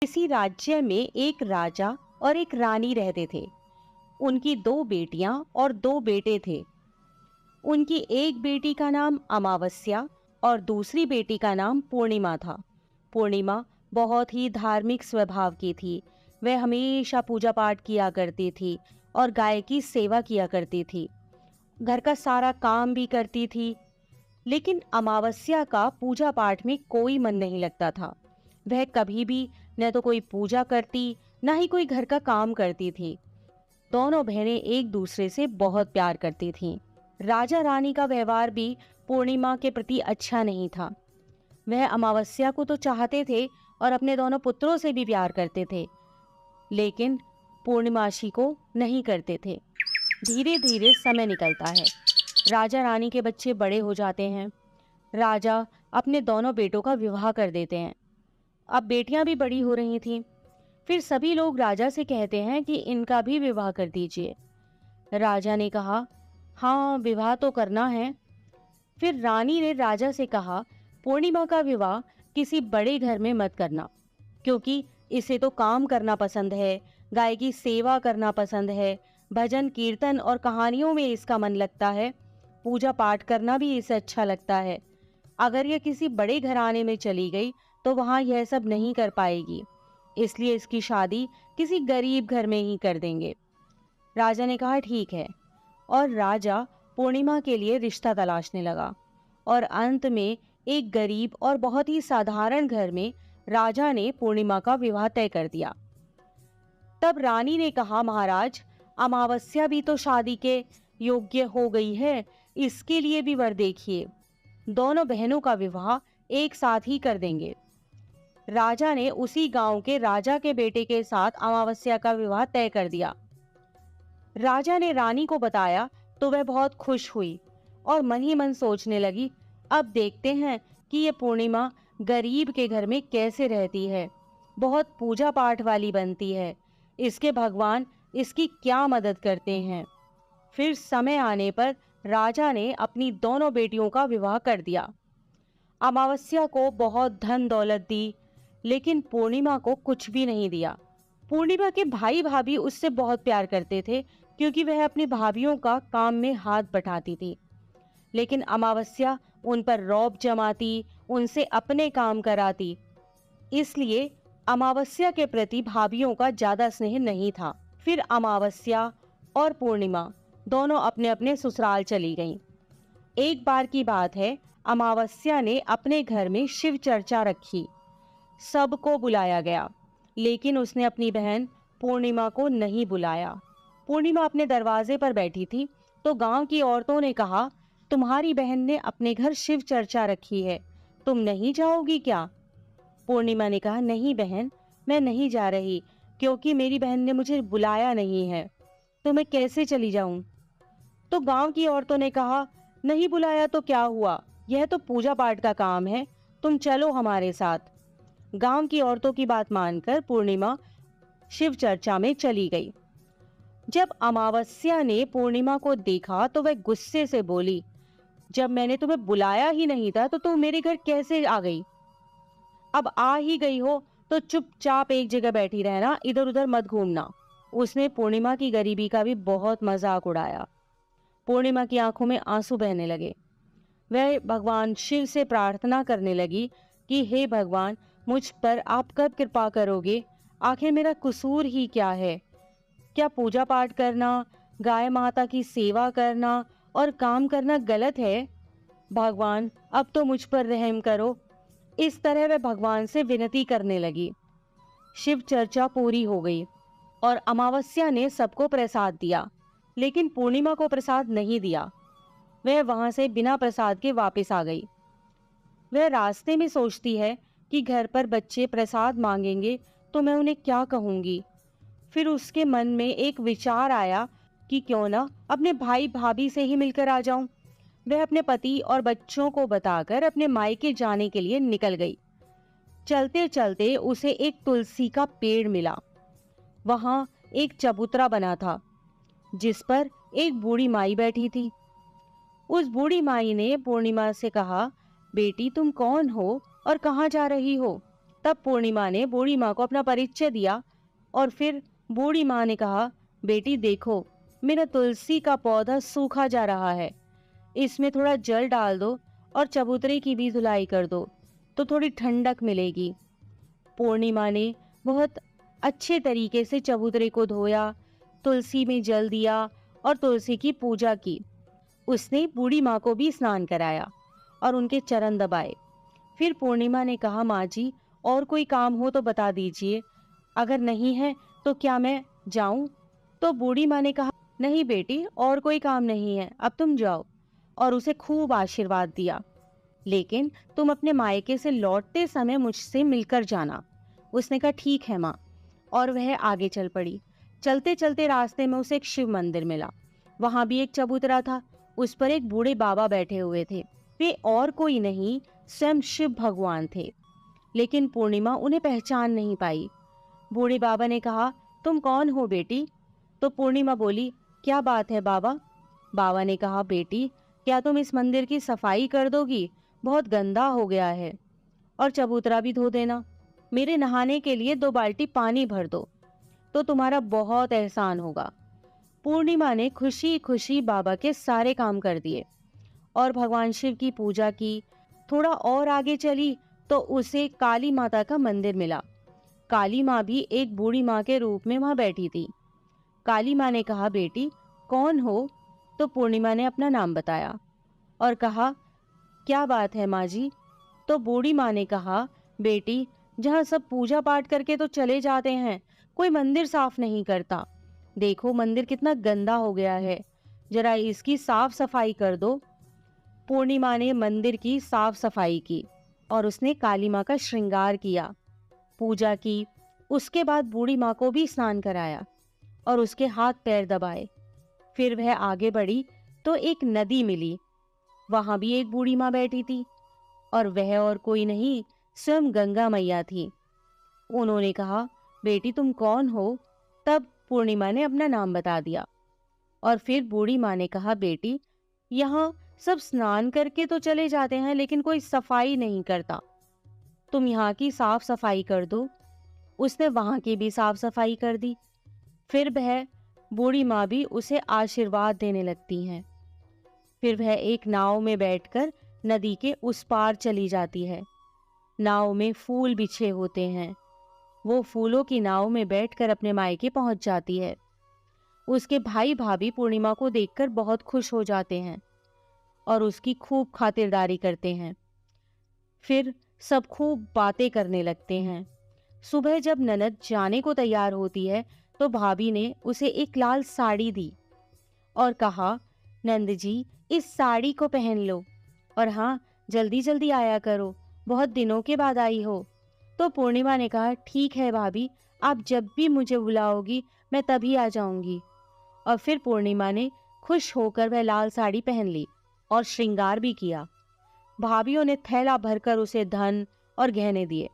किसी राज्य में एक राजा और एक रानी रहते थे। उनकी दो बेटियां और दो बेटे थे। उनकी एक बेटी का नाम अमावस्या और दूसरी बेटी का नाम पूर्णिमा था। पूर्णिमा बहुत ही धार्मिक स्वभाव की थी। वह हमेशा पूजा पाठ किया करती थी और गाय की सेवा किया करती थी। घर का सारा काम भी करती थी। लेकिन अमावस्या का पूजा पाठ में कोई मन नहीं लगता था। वह कभी भी न तो कोई पूजा करती, न ही कोई घर का काम करती थी। दोनों बहनें एक दूसरे से बहुत प्यार करती थीं। राजा रानी का व्यवहार भी पूर्णिमा के प्रति अच्छा नहीं था। वह अमावस्या को तो चाहते थे और अपने दोनों पुत्रों से भी प्यार करते थे, लेकिन पूर्णिमाशी को नहीं करते थे। धीरे धीरे समय निकलता है। राजा रानी के बच्चे बड़े हो जाते हैं। राजा अपने दोनों बेटों का विवाह कर देते हैं। अब बेटियां भी बड़ी हो रही थीं। फिर सभी लोग राजा से कहते हैं कि इनका भी विवाह कर दीजिए। राजा ने कहा, हाँ, विवाह तो करना है। फिर रानी ने राजा से कहा, पूर्णिमा का विवाह किसी बड़े घर में मत करना, क्योंकि इसे तो काम करना पसंद है, गाय की सेवा करना पसंद है, भजन कीर्तन और कहानियों में इसका मन लगता है, पूजा पाठ करना भी इसे अच्छा लगता है। अगर यह किसी बड़े घराने में चली गई तो वहां यह सब नहीं कर पाएगी, इसलिए इसकी शादी किसी गरीब घर में ही कर देंगे। राजा ने कहा, ठीक है। और राजा पूर्णिमा के लिए रिश्ता तलाशने लगा और अंत में एक गरीब और बहुत ही साधारण घर में राजा ने पूर्णिमा का विवाह तय कर दिया। तब रानी ने कहा, महाराज, अमावस्या भी तो शादी के योग्य हो गई है, इसके लिए भी वर देखिए। दोनों बहनों का विवाह एक साथ ही कर देंगे। राजा ने उसी गांव के राजा के बेटे के साथ अमावस्या का विवाह तय कर दिया। राजा ने रानी को बताया तो वह बहुत खुश हुई और मन ही मन सोचने लगी, अब देखते हैं कि ये पूर्णिमा गरीब के घर में कैसे रहती है, बहुत पूजा पाठ वाली बनती है, इसके भगवान इसकी क्या मदद करते हैं। फिर समय आने पर राजा ने अपनी दोनों बेटियों का विवाह कर दिया। अमावस्या को बहुत धन दौलत दी, लेकिन पूर्णिमा को कुछ भी नहीं दिया। पूर्णिमा के भाई भाभी उससे बहुत प्यार करते थे, क्योंकि वह अपनी भाभियों का काम में हाथ बटाती थी। लेकिन अमावस्या उन पर रौब जमाती, उनसे अपने काम कराती, इसलिए अमावस्या के प्रति भाभियों का ज्यादा स्नेह नहीं था। फिर अमावस्या और पूर्णिमा दोनों अपने अपने ससुराल चली गईं। एक बार की बात है, अमावस्या ने अपने घर में शिव चर्चा रखी। सबको बुलाया गया, लेकिन उसने अपनी बहन पूर्णिमा को नहीं बुलाया। पूर्णिमा अपने दरवाजे पर बैठी थी तो गांव की औरतों ने कहा, तुम्हारी बहन ने अपने घर शिव चर्चा रखी है, तुम नहीं जाओगी क्या? पूर्णिमा ने कहा, नहीं बहन, मैं नहीं जा रही, क्योंकि मेरी बहन ने मुझे बुलाया नहीं है, तो मैं कैसे चली जाऊं? तो गांव की औरतों ने कहा, नहीं बुलाया तो क्या हुआ, यह तो पूजा पाठ का काम है, तुम चलो हमारे साथ। गांव की औरतों की बात मानकर पूर्णिमा शिव चर्चा में चली गई। जब अमावस्या ने पूर्णिमा को देखा तो वह गुस्से से बोली, जब मैंने तुम्हें बुलाया ही नहीं था तो तुम मेरे घर कैसे आ गई? अब आ ही गई हो तो चुपचाप एक जगह बैठी रहना, इधर उधर मत घूमना। उसने पूर्णिमा की गरीबी का भी बहुत मजाक उड़ाया। पूर्णिमा की आंखों में आंसू बहने लगे। वह भगवान शिव से प्रार्थना करने लगी कि हे भगवान, मुझ पर आप कब कृपा करोगे? आखिर मेरा कसूर ही क्या है? क्या पूजा पाठ करना, गाय माता की सेवा करना और काम करना गलत है? भगवान, अब तो मुझ पर रहम करो। इस तरह वह भगवान से विनती करने लगी। शिव चर्चा पूरी हो गई और अमावस्या ने सबको प्रसाद दिया, लेकिन पूर्णिमा को प्रसाद नहीं दिया। वह वहां से बिना प्रसाद के वापस आ गई। वह रास्ते में सोचती है कि घर पर बच्चे प्रसाद मांगेंगे तो मैं उन्हें क्या कहूंगी। फिर उसके मन में एक विचार आया कि क्यों ना अपने भाई भाभी से ही मिलकर आ जाऊं। वह अपने पति और बच्चों को बताकर अपने मायके जाने के लिए निकल गई। चलते चलते उसे एक तुलसी का पेड़ मिला। वहां एक चबूतरा बना था, जिस पर एक बूढ़ी माई बैठी थी। उस बूढ़ी माई ने पूर्णिमा से कहा, बेटी, तुम कौन हो और कहाँ जा रही हो? तब पूर्णिमा ने बूढ़ी माँ को अपना परिचय दिया और फिर बूढ़ी माँ ने कहा, बेटी देखो, मेरा तुलसी का पौधा सूखा जा रहा है, इसमें थोड़ा जल डाल दो और चबूतरे की भी धुलाई कर दो तो थोड़ी ठंडक मिलेगी। पूर्णिमा ने बहुत अच्छे तरीके से चबूतरे को धोया, तुलसी में जल दिया और तुलसी की पूजा की। उसने बूढ़ी माँ को भी स्नान कराया और उनके चरण दबाए। फिर पूर्णिमा ने कहा, माँ जी, और कोई काम हो तो बता दीजिए, अगर नहीं है तो क्या मैं जाऊं? तो बूढ़ी माँ ने कहा, नहीं बेटी, और कोई काम नहीं है, अब तुम जाओ, और उसे खूब आशीर्वाद दिया। लेकिन तुम अपने मायके से लौटते समय मुझसे मिलकर जाना। उसने कहा, ठीक है माँ, और वह आगे चल पड़ी। चलते चलते रास्ते में उसे एक शिव मंदिर मिला। वहां भी एक चबूतरा था, उस पर एक बूढ़े बाबा बैठे हुए थे। वे और कोई नहीं, स्वयं शिव भगवान थे। लेकिन पूर्णिमा उन्हें पहचान नहीं पाई। बूढ़े बाबा ने कहा, तुम कौन हो बेटी? तो पूर्णिमा बोली, क्या बात है बाबा? बाबा ने कहा, बेटी, क्या तुम इस मंदिर की सफाई कर दोगी? बहुत गंदा हो गया है, और चबूतरा भी धो देना। मेरे नहाने के लिए 2 बाल्टी पानी भर दो, तो तुम्हारा बहुत एहसान होगा। पूर्णिमा ने खुशी खुशी बाबा के सारे काम कर दिए और भगवान शिव की पूजा की। थोड़ा और आगे चली तो उसे काली माता का मंदिर मिला। काली माँ भी एक बूढ़ी माँ के रूप में वहां बैठी थी। काली माँ ने कहा, बेटी कौन हो? तो पूर्णिमा ने अपना नाम बताया और कहा, क्या बात है माँ जी? तो बूढ़ी माँ ने कहा, बेटी, जहाँ सब पूजा पाठ करके तो चले जाते हैं, कोई मंदिर साफ नहीं करता। देखो मंदिर कितना गंदा हो गया है, जरा इसकी साफ सफाई कर दो। पूर्णिमा ने मंदिर की साफ सफाई की और उसने काली माँ का श्रृंगार किया, पूजा की। उसके बाद बूढ़ी माँ को भी स्नान कराया और उसके हाथ पैर दबाए। फिर वह आगे बढ़ी तो एक नदी मिली। वहां भी एक बूढ़ी माँ बैठी थी और वह और कोई नहीं, स्वयं गंगा मैया थी। उन्होंने कहा, बेटी तुम कौन हो? तब पूर्णिमा ने अपना नाम बता दिया और फिर बूढ़ी माँ ने कहा, बेटी, यहाँ सब स्नान करके तो चले जाते हैं लेकिन कोई सफाई नहीं करता, तुम यहाँ की साफ सफाई कर दो। उसने वहां की भी साफ सफाई कर दी। फिर वह बूढ़ी माँ भी उसे आशीर्वाद देने लगती हैं। फिर वह एक नाव में बैठकर नदी के उस पार चली जाती है। नाव में फूल बिछे होते हैं। वो फूलों की नाव में बैठकर अपने मायके पहुंच जाती है। उसके भाई भाभी पूर्णिमा को देखकर बहुत खुश हो जाते हैं और उसकी खूब खातिरदारी करते हैं। फिर सब खूब बातें करने लगते हैं। सुबह जब ननद जाने को तैयार होती है तो भाभी ने उसे एक लाल साड़ी दी और कहा, नंद जी, इस साड़ी को पहन लो और हाँ, जल्दी जल्दी आया करो, बहुत दिनों के बाद आई हो। तो पूर्णिमा ने कहा, ठीक है भाभी, आप जब भी मुझे बुलाओगी मैं तभी आ जाऊंगी। और फिर पूर्णिमा ने खुश होकर वह लाल साड़ी पहन ली और श्रृंगार भी किया। भाभीयों ने थैला भरकर उसे धन और गहने दिए।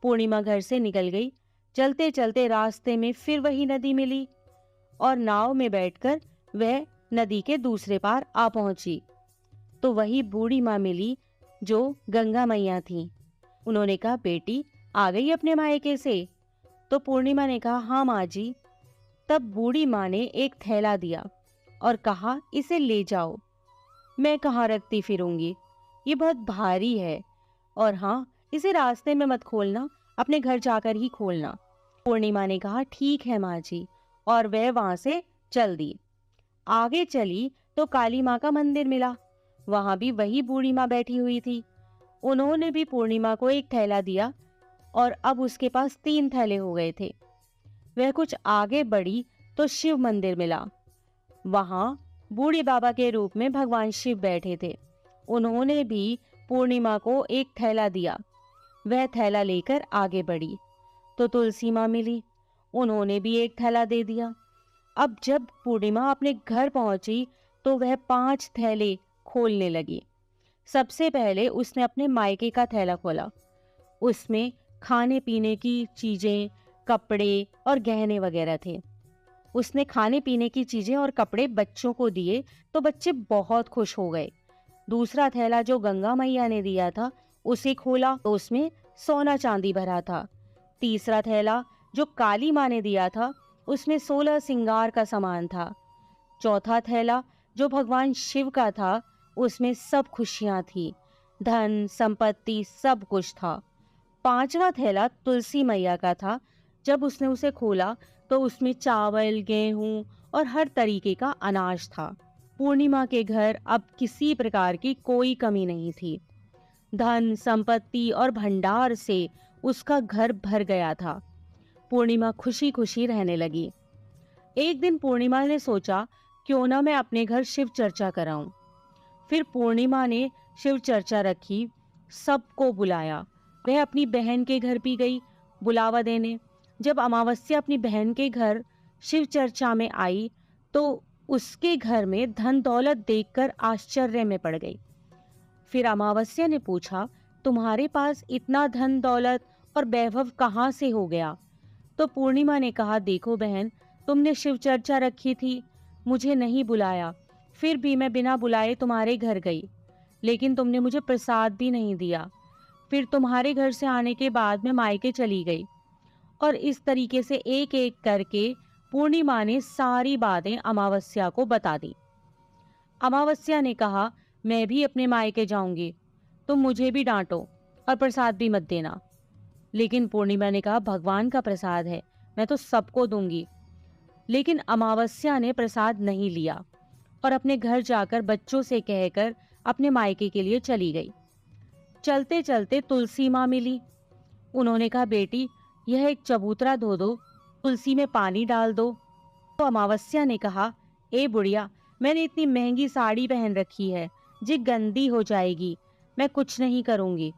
पूर्णिमा घर से निकल गई। चलते चलते रास्ते में फिर वही नदी मिली और नाव में बैठकर वह नदी के दूसरे पार आ पहुंची तो वही बूढ़ी माँ मिली जो गंगा मैया थी। उन्होंने कहा, बेटी आ गई अपने मायके से? तो पूर्णिमा ने कहा, हाँ माँ जी। तब बूढ़ी माँ ने एक थैला दिया और कहा, इसे ले जाओ, मैं कहाँ रखती फिरूंगी, ये बहुत भारी है, और हाँ, इसे रास्ते में मत खोलना, अपने घर जाकर ही खोलना। पूर्णिमा ने कहा, ठीक है माँ जी, और वह वहां से चल दी। आगे चली तो काली माँ का मंदिर मिला। वहां भी वही बूढ़ी माँ बैठी हुई थी। उन्होंने भी पूर्णिमा को एक थैला दिया और अब उसके पास 3 थैले हो गए थे। वह कुछ आगे बढ़ी तो शिव मंदिर मिला। वहां बूढ़े बाबा के रूप में भगवान शिव बैठे थे। उन्होंने भी पूर्णिमा को एक थैला दिया। वह थैला लेकर आगे बढ़ी तो तुलसी माँ मिली। उन्होंने भी एक थैला दे दिया। अब जब पूर्णिमा अपने घर पहुंची तो वह 5 थैले खोलने लगी। सबसे पहले उसने अपने मायके का थैला खोला। उसमें खाने पीने की चीजें, कपड़े और गहने वगैरह थे। उसने खाने पीने की चीजें और कपड़े बच्चों को दिए तो बच्चे बहुत खुश हो गए। दूसरा थैला जो गंगा मैया ने दिया था उसे खोला तो उसमें सोना चांदी भरा था। तीसरा थैला जो काली माँ ने दिया था, उसमें 16 सिंगार का सामान था। चौथा थैला जो भगवान शिव का था, उसमें सब खुशियां थी, धन संपत्ति सब कुछ था। पांचवा थैला तुलसी मैया का था। जब उसने उसे खोला तो उसमें चावल, गेहूं और हर तरीके का अनाज था। पूर्णिमा के घर अब किसी प्रकार की कोई कमी नहीं थी। धन संपत्ति और भंडार से उसका घर भर गया था। पूर्णिमा खुशी खुशी रहने लगी। एक दिन पूर्णिमा ने सोचा, क्यों ना मैं अपने घर शिव चर्चा कराऊं। फिर पूर्णिमा ने शिव चर्चा रखी, सबको बुलाया। वह अपनी बहन के घर भी गई बुलावा देने। जब अमावस्या अपनी बहन के घर शिव चर्चा में आई तो उसके घर में धन दौलत देखकर आश्चर्य में पड़ गई। फिर अमावस्या ने पूछा, तुम्हारे पास इतना धन दौलत और वैभव कहाँ से हो गया? तो पूर्णिमा ने कहा, देखो बहन, तुमने शिव चर्चा रखी थी, मुझे नहीं बुलाया, फिर भी मैं बिना बुलाए तुम्हारे घर गई, लेकिन तुमने मुझे प्रसाद भी नहीं दिया। फिर तुम्हारे घर से आने के बाद मैं मायके चली गई। और इस तरीके से एक एक करके पूर्णिमा ने सारी बातें अमावस्या को बता दी। अमावस्या ने कहा, मैं भी अपने मायके जाऊंगी, तुम मुझे भी डांटो और प्रसाद भी मत देना। लेकिन पूर्णिमा ने कहा, भगवान का प्रसाद है, मैं तो सबको दूंगी। लेकिन अमावस्या ने प्रसाद नहीं लिया और अपने घर जाकर बच्चों से कहकर अपने मायके के लिए चली गई। चलते चलते तुलसी माँ मिली। उन्होंने कहा, बेटी, यह एक चबूतरा धो दो, तुलसी में पानी डाल दो। तो अमावस्या ने कहा, ए बुढ़िया, मैंने इतनी महंगी साड़ी पहन रखी है, जी गंदी हो जाएगी, मैं कुछ नहीं करूंगी।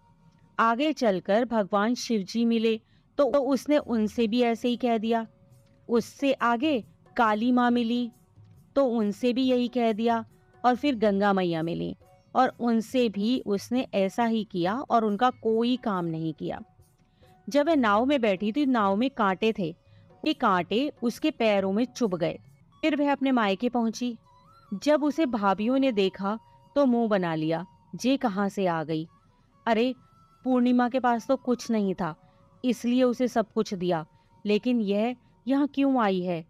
आगे चलकर भगवान शिवजी मिले तो उसने उनसे भी ऐसे ही कह दिया। उससे आगे काली माँ मिली तो उनसे भी यही कह दिया। और फिर गंगा मैया मिली और उनसे भी उसने ऐसा ही किया और उनका कोई काम नहीं किया। जब वह नाव में बैठी थी, नाव में कांटे थे, ये कांटे उसके पैरों में चुभ गए। फिर वह अपने मायके पहुंची। जब उसे भाभीियों ने देखा तो मुंह बना लिया, जे कहाँ से आ गई। अरे, पूर्णिमा के पास तो कुछ नहीं था, इसलिए उसे सब कुछ दिया, लेकिन यह यहाँ क्यों आई है?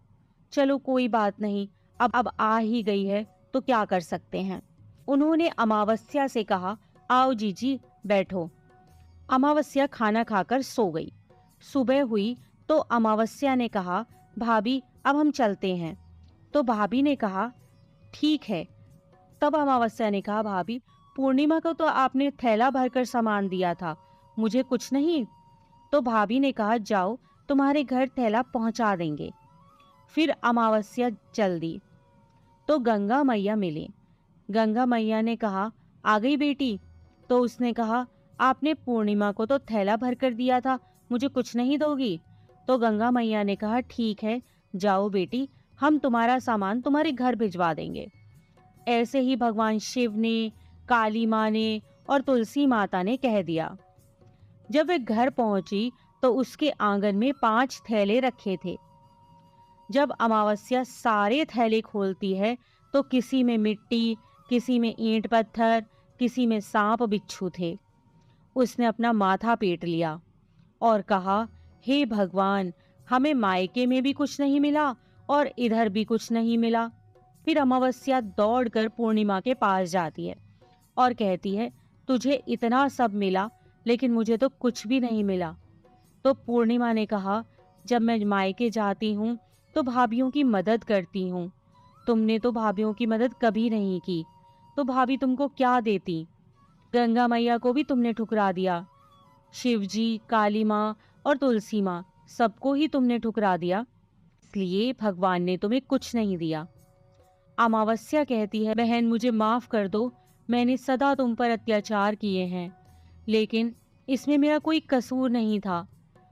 चलो कोई बात नहीं, अब आ ही गई है तो क्या कर सकते हैं। उन्होंने अमावस्या से कहा, आओ जीजी बैठो। अमावस्या खाना खाकर सो गई। सुबह हुई तो अमावस्या ने कहा, भाभी अब हम चलते हैं। तो भाभी ने कहा, ठीक है। तब अमावस्या ने कहा, भाभी, पूर्णिमा को तो आपने थैला भरकर सामान दिया था, मुझे कुछ नहीं। तो भाभी ने कहा, जाओ, तुम्हारे घर थैला पहुंचा देंगे। फिर अमावस्या चल दी तो गंगा मैया मिली। गंगा मैया ने कहा, आ गई बेटी? तो उसने कहा, आपने पूर्णिमा को तो थैला भरकर दिया था, मुझे कुछ नहीं दोगी? तो गंगा मैया ने कहा, ठीक है, जाओ बेटी, हम तुम्हारा सामान तुम्हारे घर भिजवा देंगे। ऐसे ही भगवान शिव ने, काली माँ ने और तुलसी माता ने कह दिया। जब वे घर पहुंची तो उसके आंगन में 5 थैले रखे थे। जब अमावस्या सारे थैले खोलती है तो किसी में मिट्टी, किसी में ईंट पत्थर, किसी में सांप बिच्छू थे। उसने अपना माथा पीट लिया और कहा, हे भगवान, हमें मायके में भी कुछ नहीं मिला और इधर भी कुछ नहीं मिला। फिर अमावस्या दौड़कर पूर्णिमा के पास जाती है और कहती है, तुझे इतना सब मिला लेकिन मुझे तो कुछ भी नहीं मिला। तो पूर्णिमा ने कहा, जब मैं मायके जाती हूँ तो भाभीियों की मदद करती हूँ, तुमने तो भाभीियों की मदद कभी नहीं की, तो भाभी तुमको क्या देती? गंगा मैया को भी तुमने ठुकरा दिया, शिवजी, काली माँ और तुलसी माँ, सबको ही तुमने ठुकरा दिया, इसलिए भगवान ने तुम्हें कुछ नहीं दिया। अमावस्या कहती है, बहन मुझे माफ कर दो, मैंने सदा तुम पर अत्याचार किए हैं, लेकिन इसमें मेरा कोई कसूर नहीं था।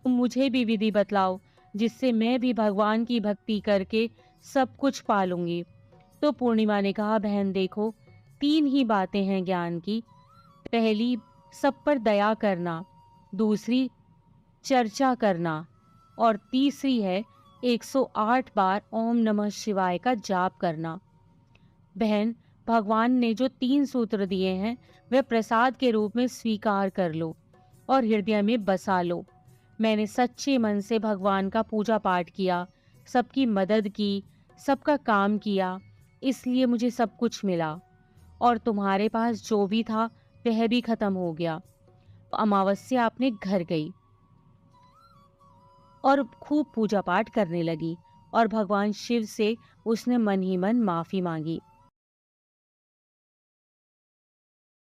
तुम मुझे भी विधि बतलाओ जिससे मैं भी भगवान की भक्ति करके सब कुछ पालूंगी। तो पूर्णिमा ने कहा, बहन देखो, 3 ही बातें हैं ज्ञान की। पहली, सब पर दया करना, दूसरी चर्चा करना और तीसरी है 108 बार ओम नमः शिवाय का जाप करना। बहन, भगवान ने जो 3 सूत्र दिए हैं वह प्रसाद के रूप में स्वीकार कर लो और हृदय में बसा लो। मैंने सच्चे मन से भगवान का पूजा पाठ किया, सबकी मदद की, सबका काम किया, इसलिए मुझे सब कुछ मिला। और तुम्हारे पास जो भी था वह भी खत्म हो गया। अमावस्या अपने घर गई और खूब पूजा पाठ करने लगी और भगवान शिव से उसने मन ही मन माफी मांगी।